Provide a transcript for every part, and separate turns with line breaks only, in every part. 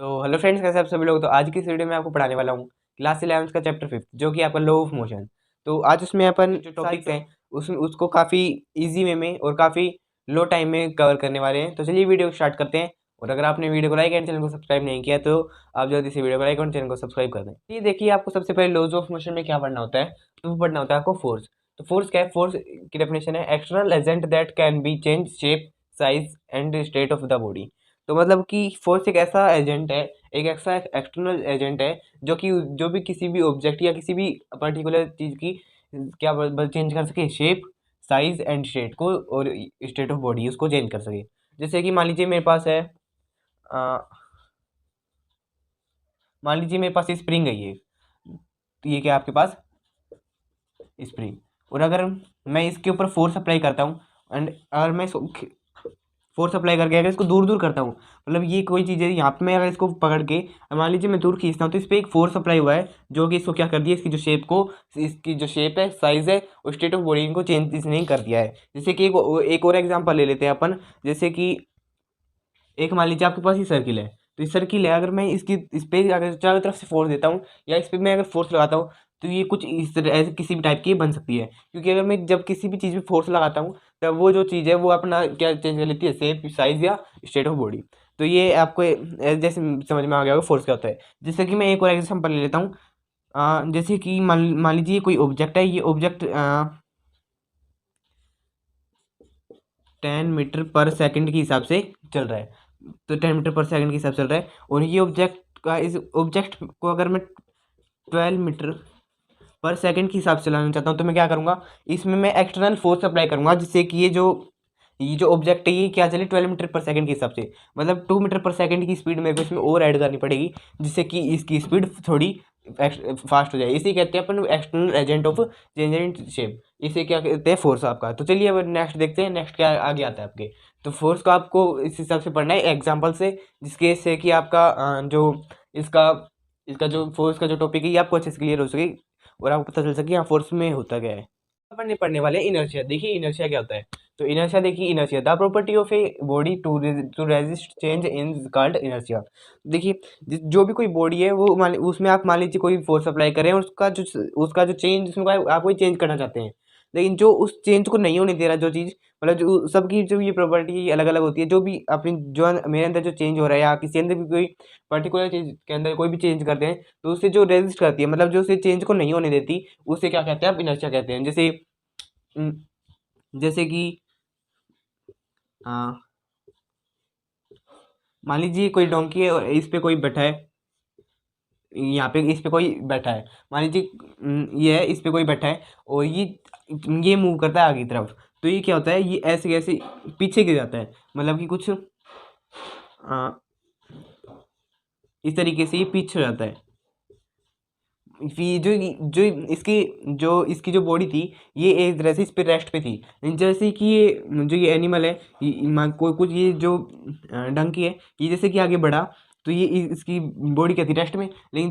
तो hello friends, कैसे आप सभी लोग। तो आज की इस वीडियो में आपको पढ़ाने वाला हूँ क्लास 11 का चैप्टर 5, जो कि आपका लॉ ऑफ मोशन। तो आज उसमें अपन जो टॉपिक्स हैं उसको काफ़ी इजी वे में और काफ़ी लो टाइम में कवर करने वाले हैं। तो चलिए वीडियो स्टार्ट करते हैं। और अगर आपने वीडियो को लाइक एंड चैनल को सब्सक्राइब नहीं किया तो आप जल्दी से वीडियो को लाइक और चैनल को सब्सक्राइब कर दें। ये देखिए, आपको सबसे पहले लॉज ऑफ मोशन में क्या पढ़ना होता है। तो वो पढ़ना होता है आपको फोर्स। तो फोर्स क्या है? फोर्स की डेफिनेशन है external agent that can be change shape, size and state of the body. तो मतलब कि फोर्स एक ऐसा एजेंट है, एक ऐसा एक्सटर्नल एजेंट है जो भी किसी भी ऑब्जेक्ट या किसी भी पर्टिकुलर चीज़ की क्या चेंज कर सके, शेप, साइज एंड स्टेट को, और स्टेट ऑफ बॉडी उसको चेंज कर सके। जैसे कि मान लीजिए मेरे पास है, अ, मान लीजिए मेरे पास स्प्रिंग है ये। तो ये क्या है आपके पास? स्प्रिंग। और अगर मैं इसके ऊपर फोर्स अप्लाई करता हूँ, एंड अगर मैं फोर्स अप्लाई करके अगर इसको दूर दूर करता हूँ, मतलब ये कोई चीज़ है, यहाँ पे मैं अगर इसको पकड़ के मान लीजिए मैं दूर खींचता हूँ, तो इस पर एक फोर्स अप्लाई हुआ है जो कि इसको क्या कर दिया, इसकी जो शेप है, साइज है और स्टेट ऑफ बॉडी को चेंज इसने कर दिया है। जैसे कि एक और एग्जांपल ले लेते हैं अपन। जैसे कि एक मान लीजिए आपके पास ये सर्किल है। तो ये सर्किल है, अगर मैं इस पे अगर चारों तरफ से फोर्स देता हूँ या इस पे मैं अगर फोर्स लगाता हूँ, तो ये कुछ इस तरह ऐसे किसी भी टाइप की बन सकती है। क्योंकि अगर मैं जब किसी भी चीज़ में फोर्स लगाता हूँ, तब वो जो चीज़ है वो अपना क्या चेंज कर लेती है, शेप, साइज या स्टेट ऑफ बॉडी। तो ये आपको जैसे समझ में आ गया होगा फोर्स क्या होता है। जैसे कि मैं एक और एग्जाम्पल ले लेता हूँ। जैसे कि मान लीजिए कोई ऑब्जेक्ट है, ये ऑब्जेक्ट 10 मीटर पर सेकंड के हिसाब से चल रहा है। तो 10 मीटर पर सेकंड के हिसाब से चल रहा है, और ये इस ऑब्जेक्ट को अगर मैं 12 मीटर पर सेकंड के हिसाब से चलाना चाहता हूँ, तो मैं क्या करूँगा, इसमें मैं एक्सटर्नल फोर्स अप्लाई करूँगा, जिससे कि ये जो ऑब्जेक्ट है ये क्या चले 12 मीटर पर सेकंड के हिसाब से। मतलब 2 मीटर पर सेकंड की स्पीड मेरे को इसमें और ऐड करनी पड़ेगी, जिससे कि इसकी स्पीड थोड़ी फास्ट हो जाए। इसे कहते हैं अपन external agent of change in shape. इसे क्या कहते हैं? फोर्स आपका। तो चलिए अब नेक्स्ट देखते हैं, नेक्स्ट क्या आगे आता है आपके। तो फोर्स को आपको इस हिसाब से पढ़ना है एग्जाम्पल से, जिसके से कि आपका जो इसका इसका जो फोर्स का जो टॉपिक है ये आपको अच्छे से क्लियर हो सके, और आपको पता चल सके यहाँ फोर्स में होता क्या है। अपन ने पढ़ने वाले इनर्शिया। देखिए इनर्शिया क्या होता है। तो इनर्शिया देखिए, inertia the property of a body to resist change in called inertia. देखिए जो भी कोई बॉडी है वो उसमें आप मान लीजिए कोई फोर्स अप्लाई करें, और उसका जो चेंज उसमें आप कोई चेंज करना चाहते हैं, लेकिन जो उस चेंज को नहीं होने दे रहा, जो चीज़ मतलब जो सबकी जो ये प्रॉपर्टी अलग अलग होती है, जो भी अपनी जो मेरे अंदर जो चेंज हो रहा है या किसी अंदर भी कोई पर्टिकुलर चीज़ के अंदर कोई भी चेंज करते हैं, तो उससे जो रेजिस्ट करती है, मतलब जो उसे चेंज को नहीं होने देती, उसे क्या कहते हैं? आप इनर्शिया कहते हैं। उम, जैसे कि अ, मान लीजिए कोई डोंकी है और इस पे कोई बैठा है, यहाँ पे इस पे कोई बैठा है। मान लीजिए ये है, इस पे कोई बैठा है, और ये मूव करता है आगे की तरफ। तो ये क्या होता है, ये ऐसे कैसे पीछे गिर जाता है, मतलब कि कुछ इस तरीके से ये पीछे हो जाता है। फिर जो इसकी जो बॉडी थी, ये एक तरह से इस पे रेस्ट पे थी। जैसे कि ये एनिमल है, कोई कुछ ये जो डंकी है, ये जैसे कि आगे बढ़ा, तो ये इसकी बॉडी क्या थी? रेस्ट में। लेकिन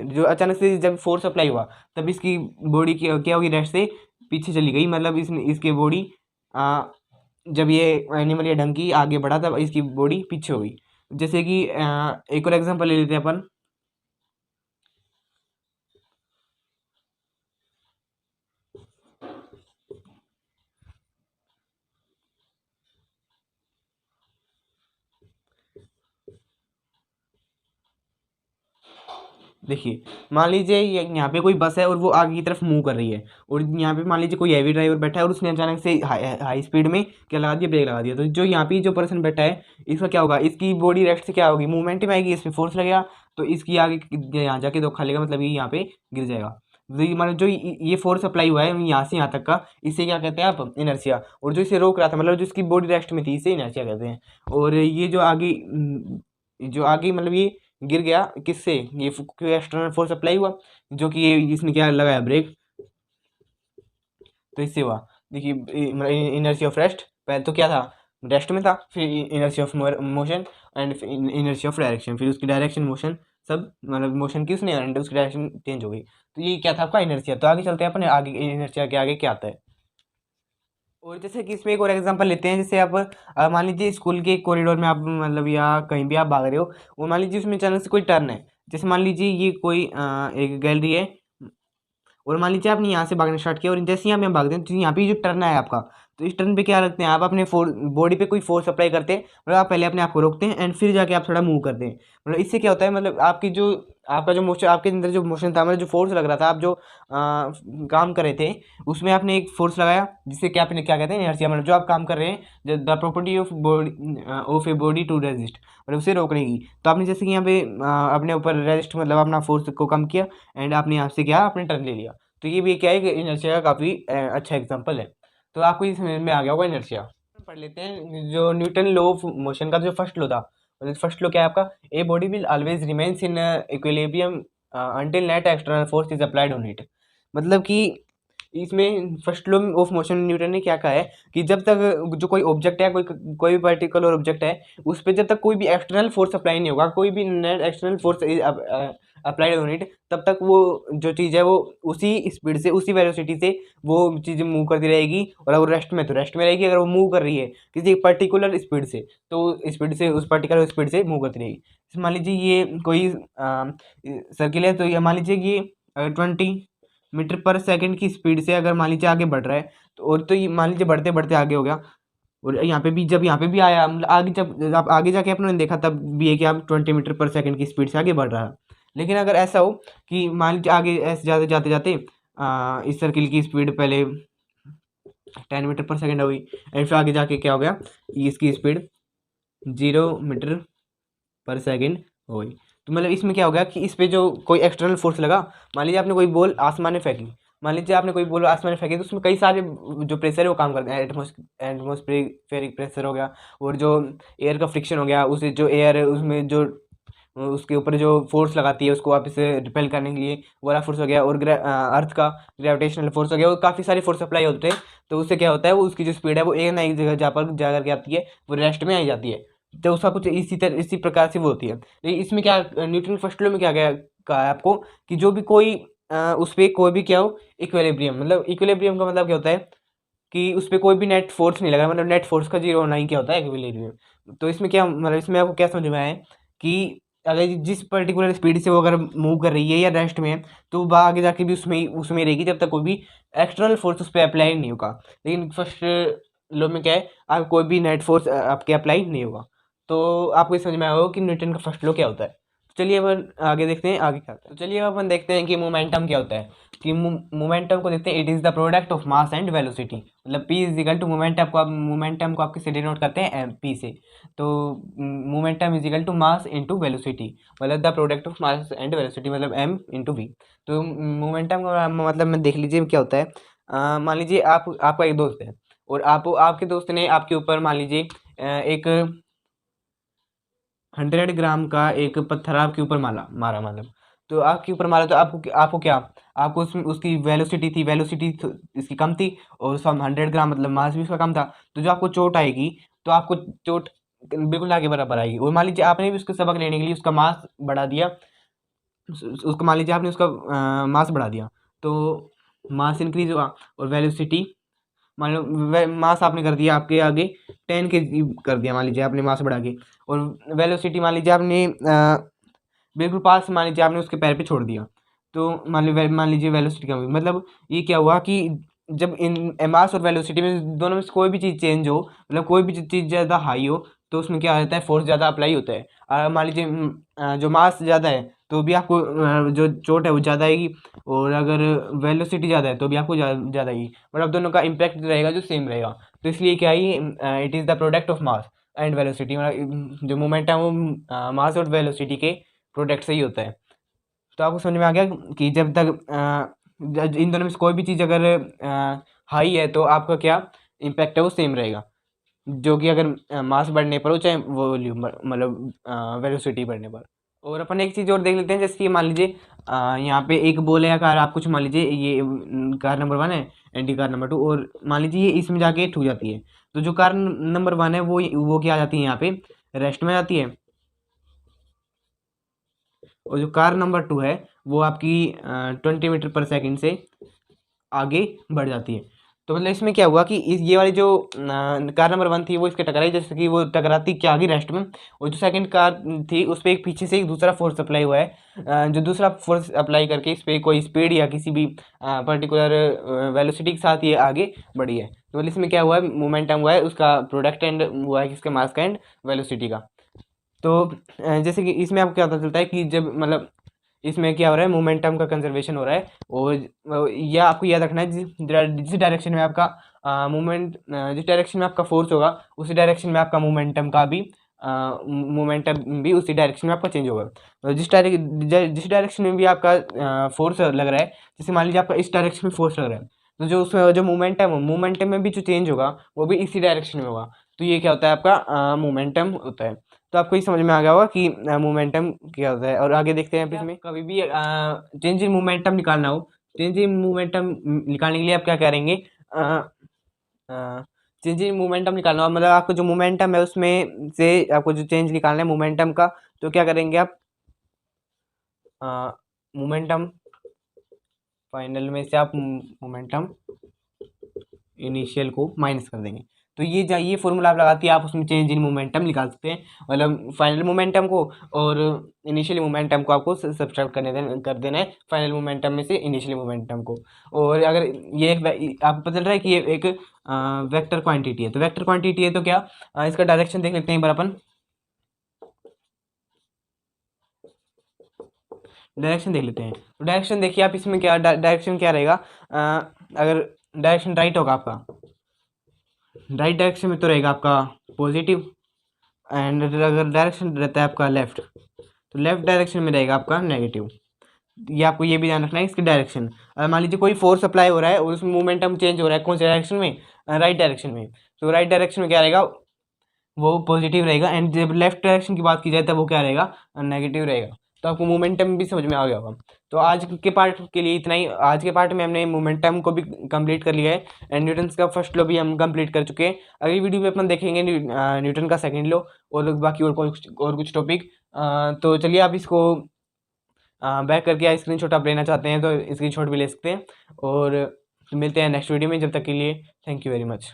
जो अचानक से जब फोर्स अप्लाई हुआ, तब इसकी बॉडी क्या होगी? रेस्ट से पीछे चली गई। मतलब इसने इसकी बॉडी जब ये एनिमल या डंकी आगे बढ़ा, तब इसकी बॉडी पीछे हो गई। जैसे कि एक और एग्जांपल ले लेते हैं अपन। देखिए मान लीजिए यहाँ पे कोई बस है और वो आगे की तरफ मूव कर रही है, और यहाँ पे मान लीजिए कोई हैवी ड्राइवर बैठा है और उसने अचानक से हाई स्पीड में क्या लगा दिया, ब्रेक लगा दिया। तो जो यहाँ पे जो पर्सन बैठा है, इसका क्या होगा? इसकी बॉडी रेस्ट से क्या होगी? मूवमेंट में आएगी, इसमें फोर्स लगेगा, तो इसकी आगे यहाँ जाके धोखा लेगा, मतलब ये यहाँ पे गिर जाएगा। तो ये मतलब जो ये फोर्स अप्लाई हुआ है यहाँ से यहाँ तक का, इसे क्या कहते हैं आप? इनर्शिया। और जो इसे रोक रहा था, मतलब जो इसकी बॉडी रेस्ट में थी, इसे इनर्शिया कहते हैं। और ये जो आगे मतलब ये गिर गया किससे? ये एक्सटर्नल फोर्स अप्लाई हुआ, जो कि ये इसने क्या लगाया? ब्रेक। तो इससे हुआ। देखिए इनर्शिया ऑफ रेस्ट, पहले तो क्या था? रेस्ट में था, फिर inertia of motion, and inertia of direction, फिर उसकी डायरेक्शन मोशन, सब मतलब मोशन की उसने एंड उसकी डायरेक्शन चेंज हो गई। तो ये क्या था आपका? इनर्शिया। तो आगे चलते हैं अपन, आगे इनर्शिया के आगे क्या आता है। और जैसे कि इसमें एक और एग्जांपल लेते हैं, जैसे आप मान लीजिए स्कूल के कॉरिडोर में आप मतलब या कहीं भी आप भाग रहे हो, वो मान लीजिए उसमें अचानक से कोई टर्न है। जैसे मान लीजिए ये कोई एक गैलरी है, और मान लीजिए आपने यहाँ से भागना स्टार्ट किया, और जैसे ही आप यहाँ भागते हैं तो यहाँ पे जो टर्न है आपका, तो इस टर्न पे क्या रखते हैं आप, अपने बॉडी पे कोई फोर्स अप्लाई करते हैं, मतलब आप पहले अपने आप को रोकते हैं एंड फिर जाके आप थोड़ा मूव करते हैं। मतलब इससे क्या होता है, मतलब आपकी जो आपका जो मोशन, आपके अंदर जो मोशन था, मतलब जो फोर्स लग रहा था, आप जो काम कर रहे थे उसमें आपने एक फोर्स लगाया, जिससे क्या आपने क्या कहते हैं इनर्शिया, मतलब जो आप काम कर रहे हैं, the property of body of a body to resist, मतलब उसे रोकने की। तो आपने जैसे कि यहाँ पे अपने ऊपर रेजिस्ट मतलब अपना फोर्स को कम किया, एंड आपने यहाँ से क्या आपने टर्न ले लिया। तो ये भी क्या है कि इनर्शिया का काफ़ी अच्छा एग्जांपल है। तो आपको ये समझ में आ गया होगा इनर्शिया। पढ़ लेते हैं जो न्यूटन लॉ ऑफ मोशन का जो फर्स्ट लॉ था। मतलब फर्स्ट लॉ क्या है आपका, a body will always remains in equilibrium until net external force is applied on it. मतलब कि इसमें first law of motion Newton ने क्या कहा है कि जब तक जो कोई ऑब्जेक्ट है, कोई भी पर्टिकुलर ऑब्जेक्ट है, उस पर जब तक कोई भी एक्सटर्नल फोर्स अप्लाई नहीं होगा, कोई भी net external force applied on it, तब तक वो जो चीज़ है वो उसी स्पीड से, उसी वेलोसिटी से वो चीज़ मूव करती रहेगी। और अगर रेस्ट में तो रेस्ट में रहेगी, अगर वो मूव कर रही है किसी पर्टिकुलर स्पीड से, तो स्पीड से उस पर्टिकुलर स्पीड से मूव करती रहेगी। मान लीजिए ये कोई सर्किल है, तो ये मान लीजिए कि 20 मीटर पर सेकंड की स्पीड से अगर मान लीजिए आगे बढ़ रहा है, तो और तो ये मान लीजिए बढ़ते बढ़ते आगे हो गया, और यहाँ पे भी जब यहाँ पे भी आया, मतलब आगे जब आप आगे जाके अपने देखा तब भी है कि आप 20 मीटर पर सेकंड की स्पीड से आगे बढ़ रहा है। लेकिन अगर ऐसा हो कि मान लीजिए आगे ऐसे जाते जाते जाते इस सर्किल की स्पीड पहले 10 मीटर पर सेकंड हो गई, एंड फिर आगे जाके क्या हो गया, इसकी स्पीड 0 मीटर पर सेकंड हो गई। तो मतलब इसमें क्या हो गया कि इस पे जो कोई एक्सटर्नल फोर्स लगा, मान लीजिए आपने कोई बॉल आसमान में फेंकी, मान लीजिए आपने कोई बॉल आसमान में फेंकी, तो उसमें कई सारे जो प्रेशर है वो काम करते हैं। एटमोस्फेरिक प्रेशर हो गया, और जो एयर का फ्रिक्शन हो गया, उसे जो एयर है उसमें जो उसके ऊपर जो फोर्स लगाती है उसको वापस से रिपेल करने के लिए वो वाला फोर्स हो गया, और अर्थ का ग्रेविटेशनल फोर्स हो गया, वो काफ़ी सारे फोर्स अप्लाई होते हैं। तो उससे क्या होता है, वो उसकी जो स्पीड है वो एक ना एक जगह जा पर जा करके आती है, वो रेस्ट में आई जाती है। तो उसका कुछ इसी प्रकार से वो होती है। लेकिन इसमें क्या न्यूटन फर्स्ट लॉ में क्या गया कहा है आपको कि जो भी कोई उस पर कोई भी क्या हो इक्विलिब्रियम, मतलब इक्विलिब्रियम का मतलब क्या होता है कि उस पर कोई भी नेट फोर्स नहीं लगा, मतलब नेट फोर्स का जीरो होना ही क्या होता है इक्विलिब्रियम। तो इसमें क्या मतलब इसमें आपको क्या समझ में आया है कि अगर जिस पर्टिकुलर स्पीड से वो अगर मूव कर रही है या रेस्ट में है, तो वो आगे जाके भी उसमें रहेगी जब तक कोई भी एक्सटर्नल फोर्स उस पर अप्लाई नहीं होगा। लेकिन फर्स्ट लॉ में क्या है, आप कोई भी नेट फोर्स आपके अप्लाई नहीं होगा। तो आपको ये समझ में आया होगा कि न्यूटन का फर्स्ट लॉ क्या होता है। चलिए अपन आगे देखते हैं आगे क्या होता है। तो चलिए अब अपन देखते हैं कि मोमेंटम क्या होता है। कि मोमेंटम को देखते हैं, it is the product of mass and velocity. मतलब P is equal to momentum को आप किससे डिनोट करते हैं, एम पी से। तो momentum is equal to mass into velocity, मतलब the product of mass and velocity, मतलब एम इंटू वी। तो मोमेंटम का मतलब मैं देख लीजिए क्या होता है। मान लीजिए आपका एक दोस्त है, और आपके दोस्त ने आपके ऊपर मान लीजिए एक 100 ग्राम का एक पत्थर आपके ऊपर मारा, मतलब तो आपके ऊपर मारा, तो आपको आपको क्या, आपको उसमें उसकी वेलोसिटी इसकी कम थी, और उसका 100 ग्राम मतलब मास भी उसका कम था। तो जो आपको चोट आएगी, तो आपको चोट बिल्कुल आगे बराबर आएगी। और मान लीजिए आपने भी उसको सबक लेने के लिए उसका मास बढ़ा दिया, उसको मान लीजिए आपने उसका मास बढ़ा दिया, तो मास इंक्रीज हुआ, और वेलोसिटी मान लो मास आपने कर दिया आपके आगे 10 kg कर दिया, मान लीजिए आपने मास बढ़ा के। और वेलोसिटी मान लीजिए आपने बिल्कुल पास मान लीजिए आपने उसके पैर पे छोड़ दिया, तो मान लीजिए वेलोसिटी कम हुई। मतलब ये क्या हुआ कि जब इन मास और वेलोसिटी में दोनों में से कोई भी चीज़ चेंज हो, मतलब कोई भी चीज़ ज़्यादा हाई हो, तो उसमें क्या होता है, फोर्स ज़्यादा अप्लाई होता है। मान लीजिए जो मास ज़्यादा है तो भी आपको जो चोट है वो ज़्यादा आएगी, और अगर वेलोसिटी ज़्यादा है तो भी आपको ज़्यादा आएगी। मतलब दोनों का इम्पैक्ट रहेगा जो सेम रहेगा। तो इसलिए क्या ही it is the product of mass and velocity, मतलब जो मोमेंट है वो मास और वेलोसिटी के प्रोडक्ट से ही होता है। तो आपको समझ में आ गया कि जब तक इन दोनों में से कोई भी चीज़ अगर हाई है तो आपका क्या इम्पैक्ट है वो सेम रहेगा, जो कि अगर मास बढ़ने पर हो चाहे वॉल्यूम मतलब वेलोसिटी बढ़ने पर। और अपन एक चीज़ और देख लेते हैं, जैसे कि मान लीजिए यहाँ पे एक बॉल है कार, आप कुछ मान लीजिए ये कार नंबर 1 है एंड ये कार नंबर 2, और मान लीजिए ये इसमें जाके ठुक जाती है। तो जो कार नंबर 1 है वो क्या आ जाती है यहाँ पे रेस्ट में जाती है, और जो कार नंबर 2 है वो आपकी 20 मीटर पर सेकंड से आगे बढ़ जाती है। तो मतलब इसमें क्या हुआ कि ये वाली जो कार नंबर 1 थी वो इसके टकराई, जैसे कि वो टकराती क्या आ गई रेस्ट में, और जो सेकंड कार थी उस पर एक पीछे से एक दूसरा फोर्स अप्लाई हुआ है, जो दूसरा फोर्स अप्लाई करके इस पर कोई स्पीड या किसी भी पर्टिकुलर वेलोसिटी के साथ ये आगे बढ़ी है। तो मतलब इसमें क्या हुआ है, मोमेंटम हुआ है उसका प्रोडक्ट एंड हुआ है किसके, मास का एंड वेलोसिटी का। तो जैसे कि इसमें आपको क्या पता चलता है कि जब मतलब इसमें क्या हो रहा है, मोमेंटम का कंजर्वेशन हो रहा है, और यह आपको याद रखना है जिस डायरेक्शन में आपका मूवमेंट, जिस डायरेक्शन में आपका फोर्स होगा उसी डायरेक्शन में आपका मोमेंटम का भी मोमेंटम भी उसी डायरेक्शन में आपका चेंज होगा। तो जिस डायरेक्शन में भी आपका फोर्स लग रहा है, जैसे मान लीजिए आपका इस डायरेक्शन में फोर्स लग रहा है, तो जो उसमें जो मोमेंटम में भी जो चेंज होगा वो भी इसी डायरेक्शन में होगा। तो ये क्या होता है, आपका मोमेंटम होता है। तो आपको ये समझ में आ गया होगा कि मोमेंटम क्या होता है। और आगे देखते हैं, इसमें कभी भी चेंज इन मोमेंटम निकालना हो, चेंज इन मोमेंटम निकालने के लिए आप क्या करेंगे, चेंज इन मोमेंटम निकालना हो, मतलब आपको जो मोमेंटम है उसमें से आपको जो चेंज निकालना है मोमेंटम का, तो क्या करेंगे आप, मोमेंटम फाइनल में से आप मोमेंटम इनिशियल को माइनस कर देंगे। तो ये फॉर्मूला आप लगाती है, आप उसमें चेंज इन मोमेंटम निकाल सकते हैं, मतलब फाइनल मोमेंटम को और इनिशियल मोमेंटम को आपको सब्सट्रैक्ट कर देना है फाइनल मोमेंटम में से इनिशियल मोमेंटम को। और अगर ये आपको पता चल रहा है कि ये एक वेक्टर क्वांटिटी है, तो वेक्टर क्वांटिटी है तो क्या, इसका डायरेक्शन देख लेते हैं एक बार अपन। डायरेक्शन देख लेते हैं, तो डायरेक्शन देखिए आप, इसमें क्या डायरेक्शन क्या रहेगा, अगर डायरेक्शन राइट होगा आपका, राइट डायरेक्शन में तो रहेगा आपका पॉजिटिव, एंड अगर डायरेक्शन रहता है आपका लेफ्ट, तो लेफ्ट डायरेक्शन में रहेगा आपका नेगेटिव। ये आपको ये भी ध्यान रखना है इसकी डायरेक्शन। अगर मान लीजिए कोई फोर्स अप्लाई हो रहा है और उसमें मोमेंटम चेंज हो रहा है, कौन से डायरेक्शन में, राइट डायरेक्शन में, तो राइट डायरेक्शन में क्या रहेगा, वो पॉजिटिव रहेगा, एंड जब लेफ्ट डायरेक्शन की बात की जाए तब वो क्या रहेगा, नेगेटिव रहेगा। तो आपको मोमेंटम भी समझ में आ गया होगा। तो आज के पार्ट के लिए इतना ही। आज के पार्ट में हमने मोमेंटम को भी कंप्लीट कर लिया है, एंड न्यूटन का फर्स्ट लॉ भी हम कंप्लीट कर चुके हैं। अगली वीडियो में अपन देखेंगे न्यूटन का सेकंड लॉ और बाकी और कुछ टॉपिक। तो चलिए आप इसको बैक करके स्क्रीनशॉट आप लेना चाहते हैं तो स्क्रीनशॉट भी ले सकते हैं, और मिलते हैं नेक्स्ट वीडियो में। जब तक के लिए थैंक यू वेरी मच।